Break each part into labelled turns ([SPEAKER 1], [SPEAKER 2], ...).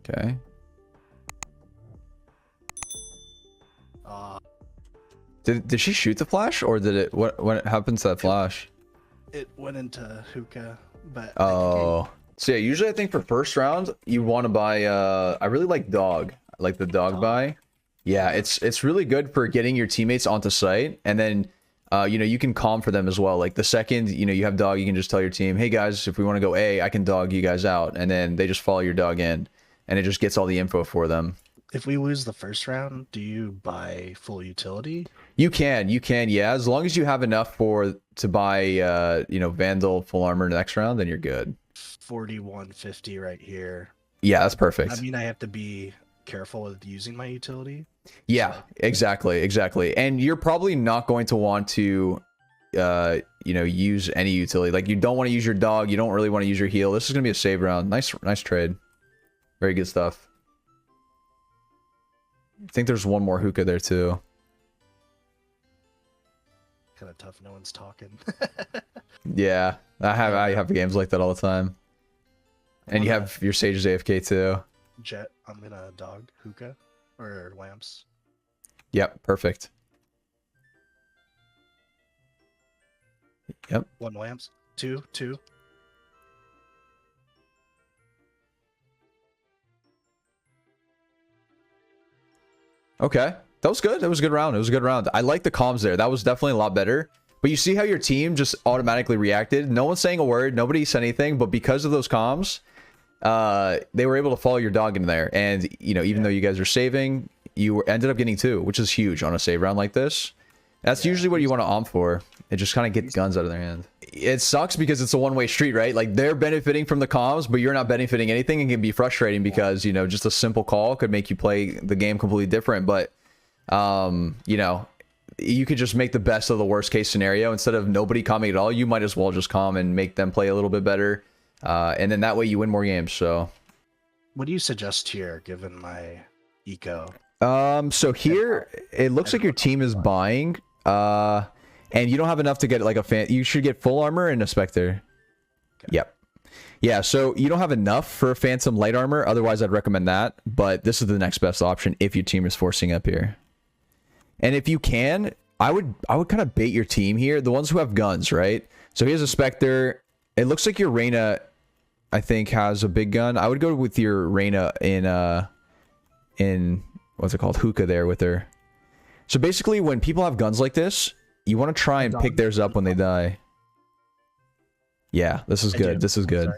[SPEAKER 1] Okay. Did she shoot the flash, or did it? What happened to that flash?
[SPEAKER 2] It went into hookah, but
[SPEAKER 1] Oh. So yeah, usually I think for first round you want to buy. I really like dog. I like the dog buy. Yeah, it's really good for getting your teammates onto site, and then you know, you can calm for them as well. Like the second you have dog, you can just tell your team, hey guys, if we want to go A, I can dog you guys out, and then they just follow your dog in, and it just gets all the info for them.
[SPEAKER 2] if we lose the first round, do you buy full utility?
[SPEAKER 1] You can, yeah. As long as you have enough to buy, you know, Vandal full armor next round, then you're good.
[SPEAKER 2] 4150 right here.
[SPEAKER 1] Yeah, that's perfect.
[SPEAKER 2] I mean, I have to be careful with using my utility.
[SPEAKER 1] Yeah, exactly. And you're probably not going to want to, you know, use any utility. Like you don't want to use your dog. You don't really want to use your heal. This is gonna be a save round. Nice trade. Very good stuff. I think there's one more hookah there too.
[SPEAKER 2] Kind of tough. No one's talking.
[SPEAKER 1] Yeah, I have games like that all the time. And you have your Sage's AFK too.
[SPEAKER 2] Jet, I'm gonna dog hookah or lamps.
[SPEAKER 1] Yep, perfect. Yep.
[SPEAKER 2] 1 lamps. 2.
[SPEAKER 1] Okay. That was good. That was a good round. It was a good round. I like the comms there. That was definitely a lot better. But you see how your team just automatically reacted? No one's saying a word. Nobody said anything. But because of those comms, they were able to follow your dog in there. And, you know, even though you guys are saving, you ended up getting 2, which is huge on a save round like this. That's usually what you want to opt for. It just kind of get guns out of their hand. It sucks because it's a one-way street, right? Like, they're benefiting from the comms, but you're not benefiting anything. It can be frustrating because, you know, just a simple call could make you play the game completely different. But, you know, you could just make the best of the worst case scenario. Instead of nobody calming at all, you might as well just calm and make them play a little bit better. And then that way you win more games. So
[SPEAKER 2] what do you suggest here, given my eco?
[SPEAKER 1] So here it looks like your team is buying, and you don't have enough to get like a fan. You should get full armor and a specter. Okay. Yep. Yeah, so you don't have enough for a phantom light armor. Otherwise, I'd recommend that. But this is the next best option if your team is forcing up here. And if you can, I would kind of bait your team here. The ones who have guns, right? So here's a specter. It looks like your Reyna, I think, has a big gun. I would go with your Reyna in what's it called, hookah there with her. So basically, when people have guns like this, you want to try and pick theirs up when they die. Yeah, this is good. This is good.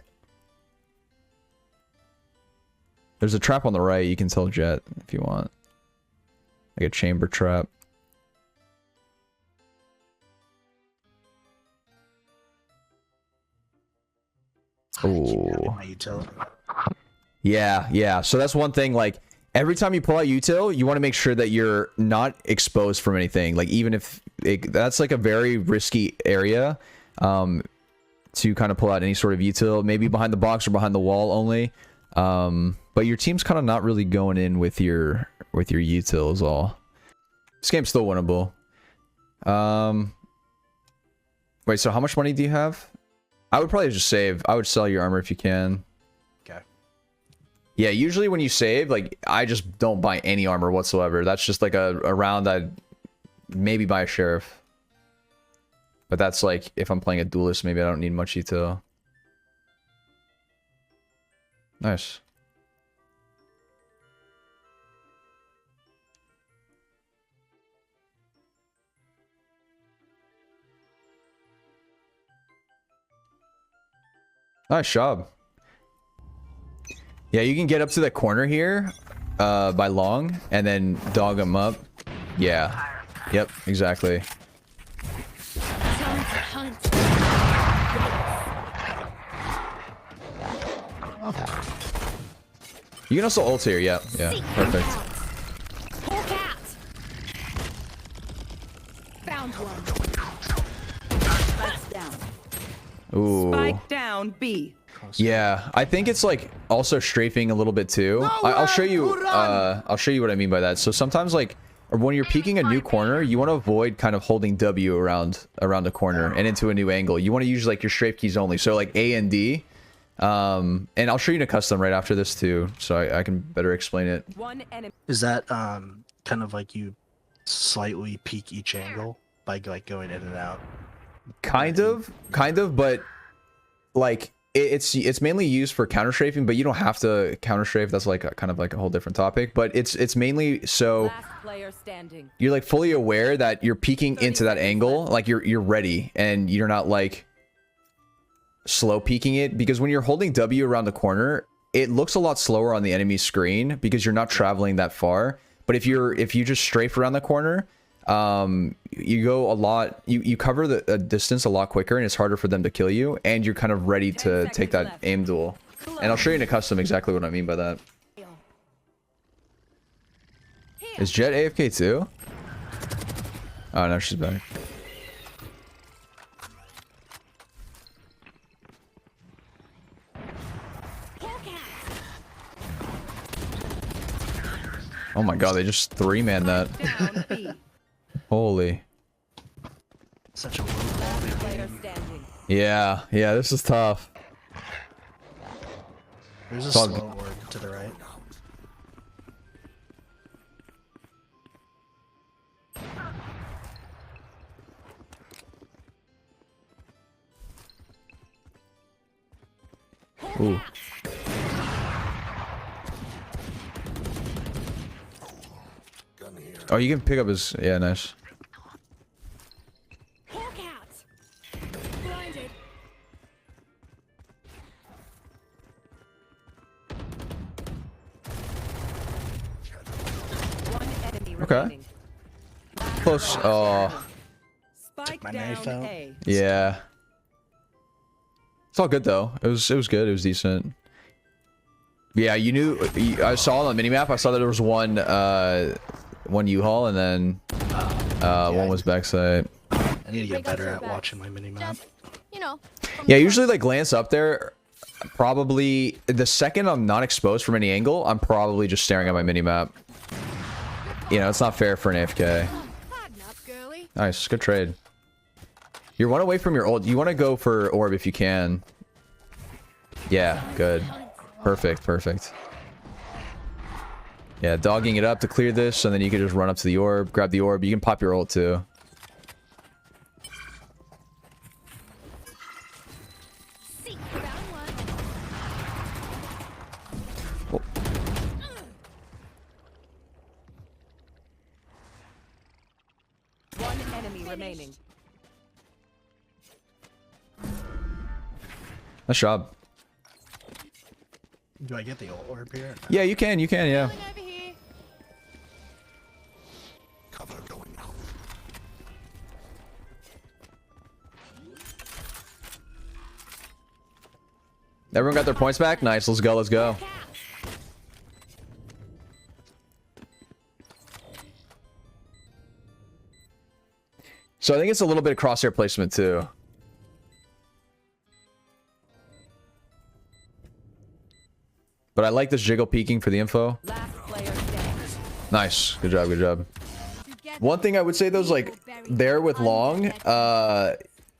[SPEAKER 1] There's a trap on the right. You can tell Jet if you want. Like a chamber trap. Oh. Yeah. So that's one thing. Like, every time you pull out util, you want to make sure that you're not exposed from anything. Like, even if that's like a very risky area, to kind of pull out any sort of util, maybe behind the box or behind the wall only. But your team's kind of not really going in with your util is all. This game's still winnable. Wait, so how much money do you have? I would probably just save. I would sell your armor if you can.
[SPEAKER 2] Okay.
[SPEAKER 1] Yeah, usually when you save, like, I just don't buy any armor whatsoever. That's just like a round I'd maybe buy a sheriff. But that's like, if I'm playing a duelist, maybe I don't need much util. Nice. Nice job. Yeah, you can get up to the corner here by long and then dog them up. Yeah. Yep, exactly. You can also ult here. Yeah, perfect.
[SPEAKER 3] Found one. Down.
[SPEAKER 1] Ooh.
[SPEAKER 3] Spike down B.
[SPEAKER 1] Yeah, I think it's like also strafing a little bit too. I'll show you. I'll show you what I mean by that. So sometimes, like, when you're peeking a new corner, you want to avoid kind of holding W around the corner and into a new angle. You want to use like your strafe keys only. So like A and D. And I'll show you in a custom right after this too, so I can better explain it.
[SPEAKER 3] One enemy.
[SPEAKER 2] Is that kind of like you slightly peek each angle by like going in and out?
[SPEAKER 1] Kind of, but like it's mainly used for counter strafing, but you don't have to counter strafe. That's like kind of like a whole different topic. But it's mainly so
[SPEAKER 3] Last player standing.
[SPEAKER 1] you're like fully aware that you're peeking into that angle, like you're ready, and you're not like slow peeking it, because when you're holding W around the corner, it looks a lot slower on the enemy screen because you're not traveling that far. But if you just strafe around the corner, you go a lot, you cover the distance a lot quicker, and it's harder for them to kill you, and you're kind of ready to take that aim duel. And I'll show you in a custom exactly what I mean by that. Is Jet AFK too? Oh no, she's back. Oh my god, they just 3-man that.
[SPEAKER 3] Down B.
[SPEAKER 1] Holy.
[SPEAKER 2] Such a low
[SPEAKER 3] Last
[SPEAKER 2] quality
[SPEAKER 3] player
[SPEAKER 2] game.
[SPEAKER 3] standing.
[SPEAKER 1] Yeah, this is tough.
[SPEAKER 2] There's a
[SPEAKER 1] It's all
[SPEAKER 2] slow orb to the right.
[SPEAKER 1] Ooh. Oh, you can pick up his... Yeah, nice.
[SPEAKER 4] Hawk out. Blinded.
[SPEAKER 3] One enemy
[SPEAKER 1] Okay.
[SPEAKER 3] remaining.
[SPEAKER 1] Close. Oh,
[SPEAKER 3] Spike
[SPEAKER 2] my
[SPEAKER 3] down
[SPEAKER 2] knife out.
[SPEAKER 3] A.
[SPEAKER 1] yeah. It's all good though. It was good. It was decent. Yeah, you knew. I saw on the minimap. I saw that there was one U-Haul, and then one was backside.
[SPEAKER 2] I need to get better at watching my minimap.
[SPEAKER 4] Just, you know. from
[SPEAKER 1] Yeah,
[SPEAKER 4] the
[SPEAKER 1] usually like glance up there. Probably the second I'm not exposed from any angle, I'm probably just staring at my minimap. You know, it's not fair for an AFK.
[SPEAKER 4] front. Hard enough, girly.
[SPEAKER 1] Nice, good trade. You're one away from your ult. You want to go for orb if you can. Yeah, good. Perfect, perfect. Yeah, dogging it up to clear this, and then you can just run up to the orb, grab the orb. You can pop your ult too.
[SPEAKER 4] See, found one.
[SPEAKER 3] One enemy remaining.
[SPEAKER 1] Nice job.
[SPEAKER 2] Do I get the ult orb here?
[SPEAKER 1] Yeah, you can, yeah.
[SPEAKER 4] Going over here.
[SPEAKER 2] Cover going out.
[SPEAKER 1] Everyone got their points back? Nice, let's go, let's go.
[SPEAKER 4] Hawk out.
[SPEAKER 1] So I think it's a little bit of crosshair placement too. But I like this jiggle peeking for the info.
[SPEAKER 3] Last player standing.
[SPEAKER 1] Nice, good job, good job.
[SPEAKER 4] Together.
[SPEAKER 1] One thing I would say though is like there with long,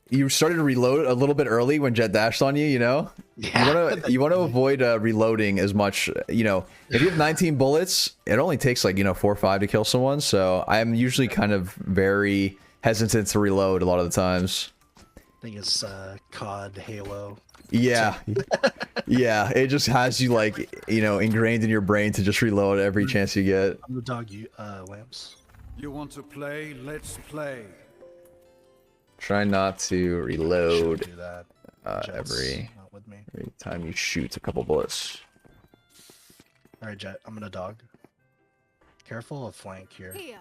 [SPEAKER 1] you started to reload a little bit early when Jet dashed on you, you know?
[SPEAKER 2] Yeah.
[SPEAKER 1] You want to avoid reloading as much, you know. If you have 19 bullets, it only takes like, you know, 4 or 5 to kill someone, so I'm usually kind of very hesitant to reload a lot of the times.
[SPEAKER 2] I think it's COD Halo.
[SPEAKER 1] Yeah. Yeah, it just has you like, you know, ingrained in your brain to just reload every chance you get.
[SPEAKER 2] I'm the dog. You lamps.
[SPEAKER 5] You want to play? Let's play.
[SPEAKER 1] Try not to reload
[SPEAKER 2] Shouldn't do that. Jet's
[SPEAKER 1] every
[SPEAKER 2] not with me.
[SPEAKER 1] time you shoot a couple bullets.
[SPEAKER 2] All right, Jet. I'm gonna dog. Careful of flank here.
[SPEAKER 4] Here.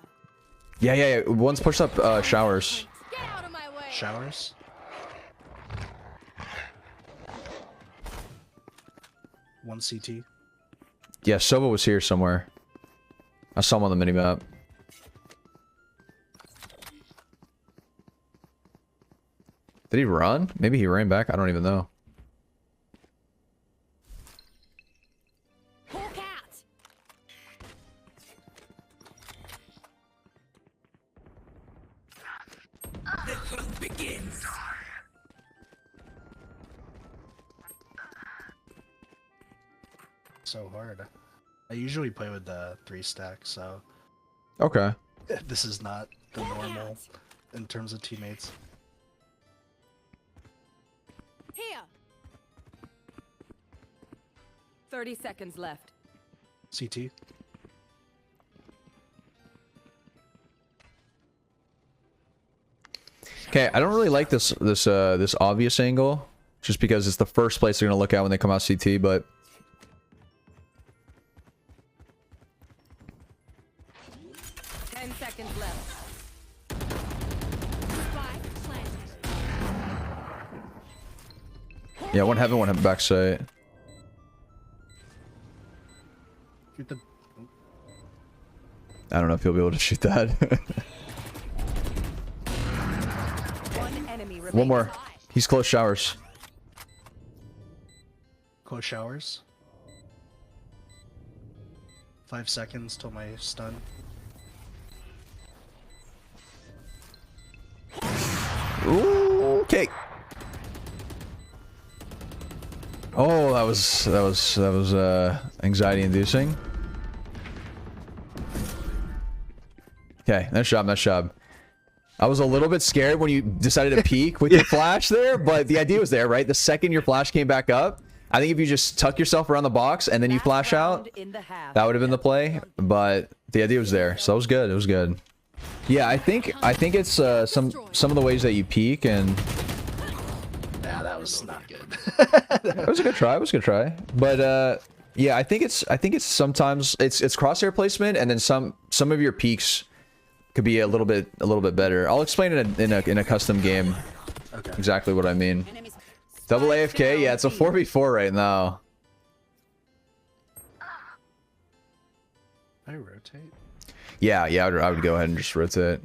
[SPEAKER 1] Yeah. One's pushed up showers.
[SPEAKER 4] Get out of my way.
[SPEAKER 2] Showers. One CT.
[SPEAKER 1] Yeah, Sova was here somewhere. I saw him on the minimap. Did he run? Maybe he ran back. I don't even know.
[SPEAKER 4] Hawk out.
[SPEAKER 2] So hard. I usually play with the 3-stack, so
[SPEAKER 1] Okay.
[SPEAKER 2] this is not the normal in terms of teammates.
[SPEAKER 4] Here.
[SPEAKER 3] 30 seconds left.
[SPEAKER 2] CT.
[SPEAKER 1] Okay, I don't really like this obvious angle, just because it's the first place they're gonna look at when they come out CT. But
[SPEAKER 3] 10 seconds left.
[SPEAKER 4] Spike planted.
[SPEAKER 1] yeah, one heaven backside.
[SPEAKER 2] Shoot the...
[SPEAKER 1] I don't know if he'll be able to shoot that.
[SPEAKER 3] One enemy remaining.
[SPEAKER 1] One more. He's close showers.
[SPEAKER 2] Close showers. 5 seconds till my stun.
[SPEAKER 1] Ooh, okay. Oh, that was anxiety inducing. Okay, nice job, nice job. I was a little bit scared when you decided to peek with your flash there, but the idea was there, right? The second your flash came back up, I think if you just tuck yourself around the box and then you flash out, that would have been the play. But the idea was there, so it was good. It was good. Yeah, I think it's some of the ways that you peek, and
[SPEAKER 2] Yeah, that was not good.
[SPEAKER 1] it was a good try. It was a good try. But yeah, I think it's sometimes it's crosshair placement, and then some of your peaks could be a little bit better. I'll explain it in a custom game.
[SPEAKER 2] Okay.
[SPEAKER 1] Exactly what I mean. Double AFK, yeah, it's a 4v4 right now.
[SPEAKER 2] I rotate.
[SPEAKER 1] Yeah, I would go ahead and just rotate.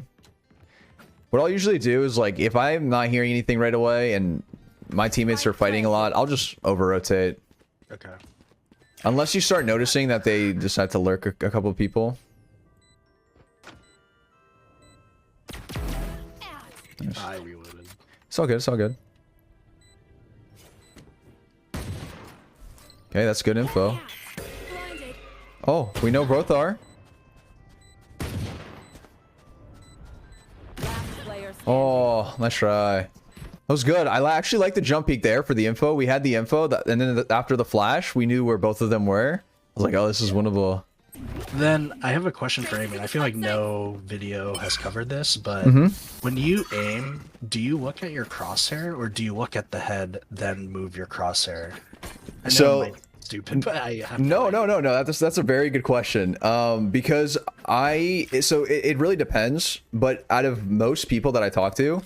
[SPEAKER 1] What I'll usually do is, like, if I'm not hearing anything right away and my teammates are fighting a lot, I'll just over-rotate.
[SPEAKER 2] Okay.
[SPEAKER 1] Unless you start noticing that they decide to lurk a couple of people. Nice.
[SPEAKER 2] I reloaded.
[SPEAKER 1] It's all good, it's all good. Okay, that's good info.
[SPEAKER 4] Blinded.
[SPEAKER 1] Oh, we know both are.
[SPEAKER 3] Last player standing.
[SPEAKER 1] Oh, nice try. That was good. I actually like the jump peek there for the info. We had the info, and then after the flash, we knew where both of them were. I was like, oh, this is winnable.
[SPEAKER 2] Then I have a question for Amy. I feel like no video has covered this, but when you aim, do you look at your crosshair or do you look at the head then move your crosshair? I know
[SPEAKER 1] So-
[SPEAKER 2] it might be stupid, but I have
[SPEAKER 1] No. That's a very good question. Because it really depends. But out of most people that I talk to,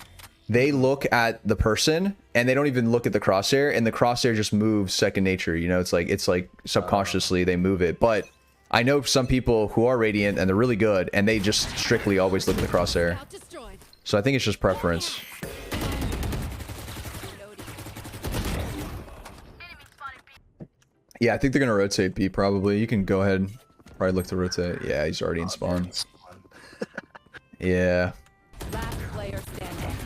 [SPEAKER 1] they look at the person and they don't even look at the crosshair, and the crosshair just moves second nature. You know, it's like subconsciously they move it. But I know some people who are radiant and they're really good, and they just strictly always look at the crosshair.
[SPEAKER 4] Out destroyed.
[SPEAKER 1] So I think it's just preference. Yeah, I think they're gonna rotate B probably. You can go ahead and probably look to rotate. Yeah, he's already in spawn. Yeah.
[SPEAKER 3] Last player standing.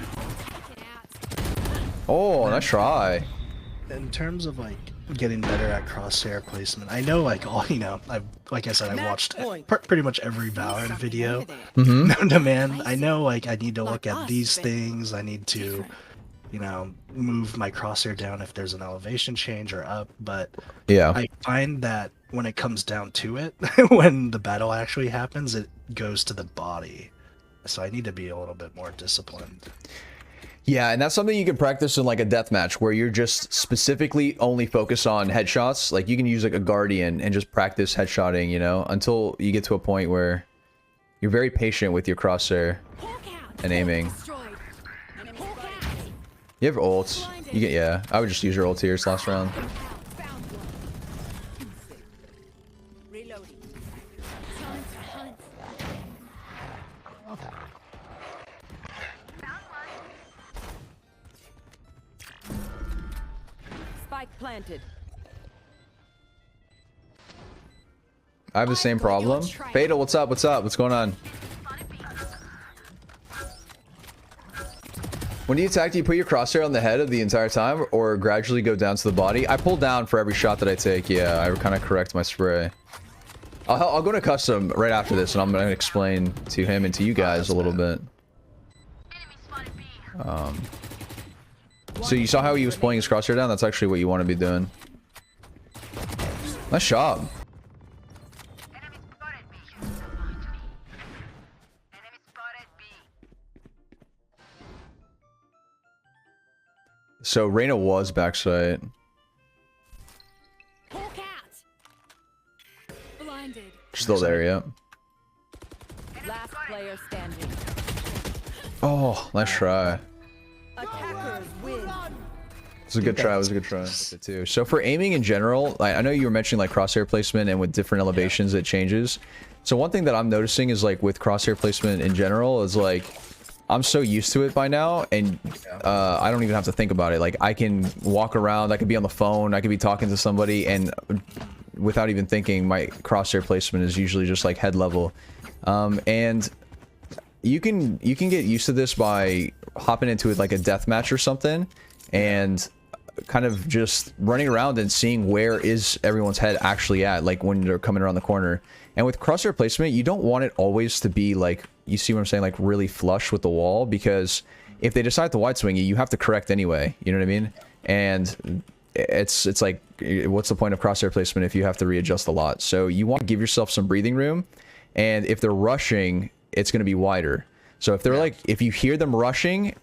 [SPEAKER 4] Get out.
[SPEAKER 1] Oh, nice try.
[SPEAKER 2] In terms of like getting better at crosshair placement, I know like all like I said, I watched pretty much every Valorant video known to man. I know like I need to look at these things. I need to, move my crosshair down if there's an elevation change or up. But
[SPEAKER 1] Yeah.
[SPEAKER 2] I find that when it comes down to it, when the battle actually happens, it goes to the body. So I need to be a little bit more disciplined.
[SPEAKER 1] Yeah, and that's something you can practice in like a deathmatch where you're just specifically only focus on headshots. Like you can use like a guardian and just practice headshotting, until you get to a point where you're very patient with your crosshair and aiming.
[SPEAKER 4] Destroyed. Enemy spotted.
[SPEAKER 1] You have ults. Yeah, I would just use your ult here this last round.
[SPEAKER 4] Found one.
[SPEAKER 3] Reloading.
[SPEAKER 4] Time to hunt.
[SPEAKER 3] Spike planted.
[SPEAKER 1] I have the same problem. Fatal, what's up? What's up? What's going on? When you attack, do you put your crosshair on the head of the entire time or gradually go down to the body? I pull down for every shot that I take. Yeah, I kind of correct my spray. I'll go to custom right after this, and I'm going to explain to him and to you guys a little bit. So you saw how he was pulling his crosshair down? That's actually what you want to be doing. Nice job. So Reyna was backside.
[SPEAKER 4] Hawk out. Blinded.
[SPEAKER 1] Still there, yeah.
[SPEAKER 3] Last player standing.
[SPEAKER 1] Oh, nice try.
[SPEAKER 3] Attackers win.
[SPEAKER 1] It was a good try. It was a good try. Too. So for aiming in general, I know you were mentioning like crosshair placement and with different elevations it changes. So one thing that I'm noticing is like with crosshair placement in general is like I'm so used to it by now, and I don't even have to think about it. Like I can walk around, I could be on the phone, I could be talking to somebody, and without even thinking, my crosshair placement is usually just like head level. And you can get used to this by hopping into it like a death match or something, and kind of just running around and seeing where is everyone's head actually at, like when they're coming around the corner. And with crosshair placement, you don't want it always to be like, you see what I'm saying, like really flush with the wall, because if they decide to wide swing you have to correct anyway, you know what I mean? And it's like, what's the point of crosshair placement if you have to readjust a lot? So you want to give yourself some breathing room, and if they're rushing, it's going to be wider. So if they're like, if you hear them rushing,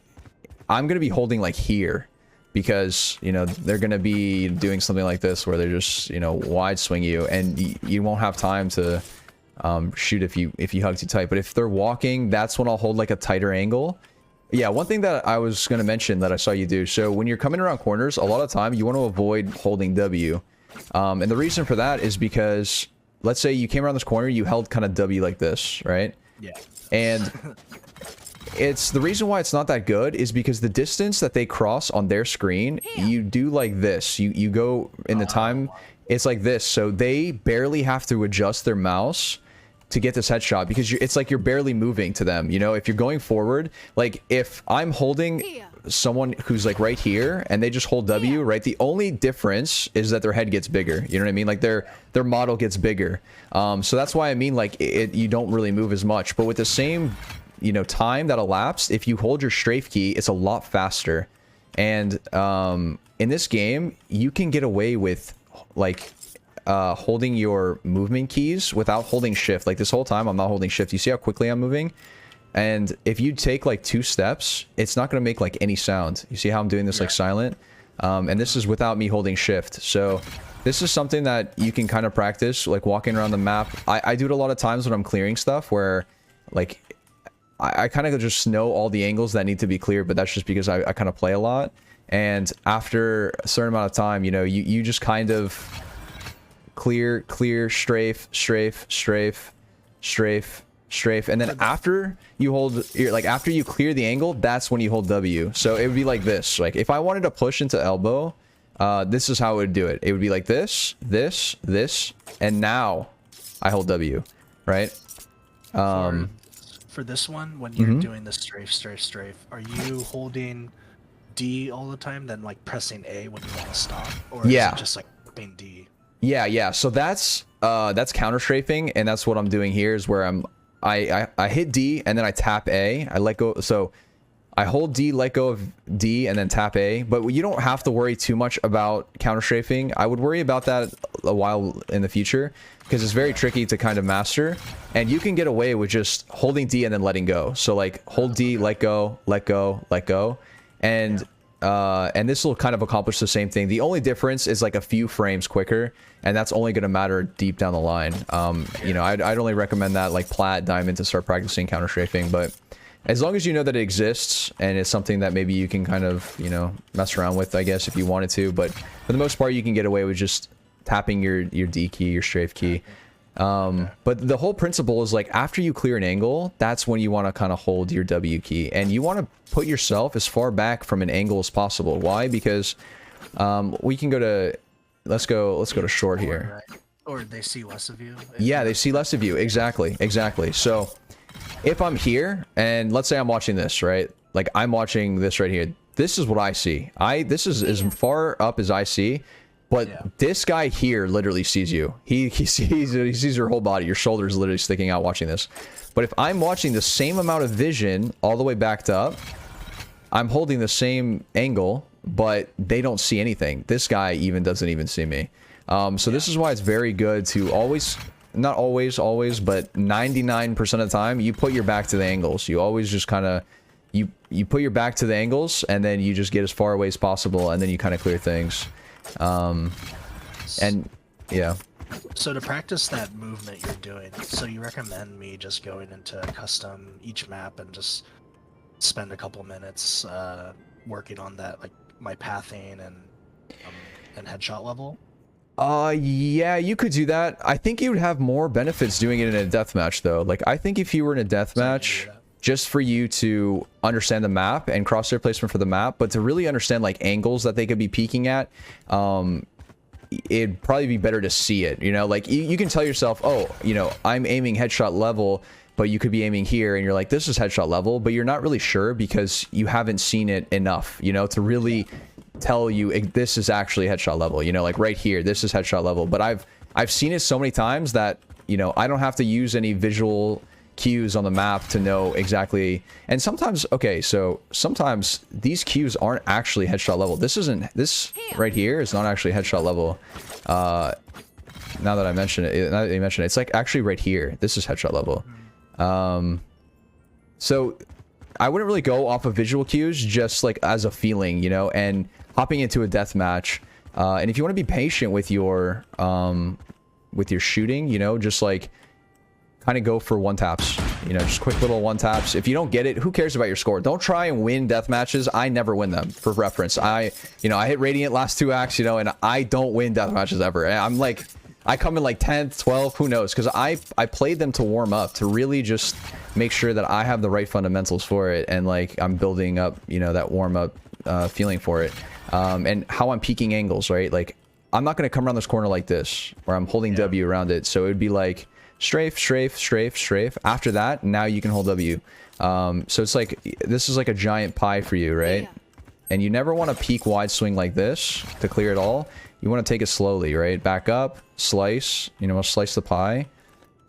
[SPEAKER 1] I'm going to be holding like here, because you know they're going to be doing something like this where they're just, you know, wide swing you, and you won't have time to shoot if you hug too tight. But if they're walking, that's when I'll hold like a tighter angle. Yeah, one thing that I was going to mention that I saw you do, so when you're coming around corners, a lot of time you want to avoid holding W, and the reason for that is because let's say you came around this corner, you held kind of W like this, right?
[SPEAKER 2] Yeah.
[SPEAKER 1] And it's the reason why it's not that good is because the distance that they cross on their screen, you do like this. You go in the time, it's like this. So they barely have to adjust their mouse to get this headshot, because it's like you're barely moving to them. You know, if you're going forward, like if I'm holding someone who's like right here and they just hold W, right? The only difference is that their head gets bigger. You know what I mean? Like their model gets bigger. So that's why I mean, like you don't really move as much, but with the same, you know, time that elapsed, if you hold your strafe key, it's a lot faster. And in this game, you can get away with like holding your movement keys without holding shift. Like this whole time I'm not holding shift. You see how quickly I'm moving? And if you take like 2 steps, it's not going to make like any sound. You see how I'm doing this like silent? And this is without me holding shift. So this is something that you can kind of practice, like walking around the map. I do it a lot of times when I'm clearing stuff where like I kind of just know all the angles that need to be cleared, but that's just because I kind of play a lot. And after a certain amount of time, you know, you just kind of clear, strafe, strafe, strafe, strafe, strafe, and then after you hold, like after you clear the angle, that's when you hold W. So it would be like this. Like if I wanted to push into elbow, this is how it would do it. It would be like this, this, this, and now I hold W, right?
[SPEAKER 2] For this one, when you're doing the strafe, are you holding D all the time, then like pressing A when you want to stop, or is it just like pressing D?
[SPEAKER 1] Yeah. So that's counter strafing, and that's what I'm doing here. Is where I hit D and then I tap A. I let go. So I hold D, let go of D, and then tap A. But you don't have to worry too much about counter strafing. I would worry about that a while in the future, because it's very tricky to kind of master, and you can get away with just holding D and then letting go. So like hold D, let go, let go, let go, and this will kind of accomplish the same thing. The only difference is like a few frames quicker, and that's only going to matter deep down the line. You know, I'd only recommend that like plat, diamond to start practicing counter strafing, but as long as you know that it exists and it's something that maybe you can kind of, you know, mess around with, I guess, if you wanted to. But for the most part, you can get away with just tapping your D key, your strafe key. But the whole principle is like after you clear an angle, that's when you want to kind of hold your W key, and you want to put yourself as far back from an angle as possible. Why? Because we can go to, let's go to short here.
[SPEAKER 2] Or they see less of you.
[SPEAKER 1] Yeah, they see less of you. Exactly. So if I'm here and let's say I'm watching this, right? like I'm watching this right here. This is what I see. This is as far up as I see, but this guy here literally sees you. He sees your whole body. Your shoulders literally sticking out watching this. But if I'm watching the same amount of vision all the way backed up, I'm holding the same angle, but they don't see anything. This guy even doesn't even see me. So this is why it's very good to always, not always, but 99% of the time, you put your back to the angles. You always just kind of, you put your back to the angles, and then you just get as far away as possible, and then you kind of clear things. And yeah.
[SPEAKER 2] So to practice that movement you're doing, so you recommend me just going into custom each map and just spend a couple minutes working on that, like my pathing and headshot level?
[SPEAKER 1] Yeah, you could do that. I think you would have more benefits doing it in a deathmatch, though. Like, I think if you were in a deathmatch, just for you to understand the map and crosshair placement for the map, but to really understand like angles that they could be peeking at, it'd probably be better to see it, you know? Like, you can tell yourself, oh, you know, I'm aiming headshot level, but you could be aiming here, and you're like, this is headshot level, but you're not really sure because you haven't seen it enough, you know, to really tell you this is actually headshot level, you know, like right here, this is headshot level. But I've seen it so many times that, you know, I don't have to use any visual cues on the map to know exactly. And sometimes, okay, so sometimes these cues aren't actually headshot level. This right here is not actually headshot level. Now that I mention it, now that you mention it, it's like actually right here. This is headshot level. So I wouldn't really go off of visual cues, just like as a feeling, you know, and hopping into a death match. And if you want to be patient with your shooting, you know, just like kind of go for one taps, you know, just quick little one taps. If you don't get it, who cares about your score? Don't try and win death matches. I never win them. For reference, I hit Radiant last 2 acts, you know, and I don't win death matches ever. And I'm like, I come in like 10th, 12th, who knows? Because I played them to warm up, to really just make sure that I have the right fundamentals for it, and like I'm building up, you know, that warm up feeling for it, and how I'm peaking angles, right? Like I'm not going to come around this corner like this, where I'm holding W around it. So it would be like strafe, strafe, strafe, strafe. After that, now you can hold W. So it's like, this is like a giant pie for you, right? And you never want to peek wide swing like this to clear it all. You want to take it slowly, right? Back up, slice, you know, slice the pie.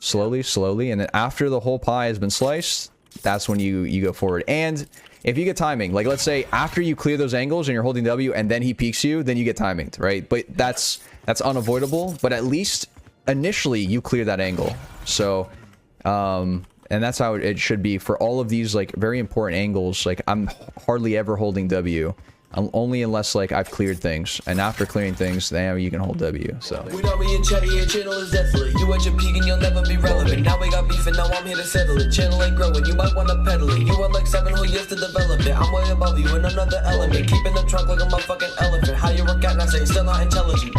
[SPEAKER 1] Slowly, slowly. And then after the whole pie has been sliced, that's when you go forward. And if you get timing, like let's say after you clear those angles and you're holding W and then he peeks you, then you get timinged, right? But that's unavoidable. But at least initially you clear that angle. So, and that's how it should be for all of these like very important angles. Like I'm hardly ever holding W. Only unless like I've cleared things, and after clearing things, then you can hold W. So
[SPEAKER 6] we know we in chatty, your channel is desolate. You at your peak and you'll never be relevant. Now we got beef and now I'm here to settle it. Channel ain't growing, you might wanna pedal it. You want like 7 whole years to develop it. I'm way above you in another element. Keeping the trunk like I'm a fucking elephant. How you work out and I say still not intelligent.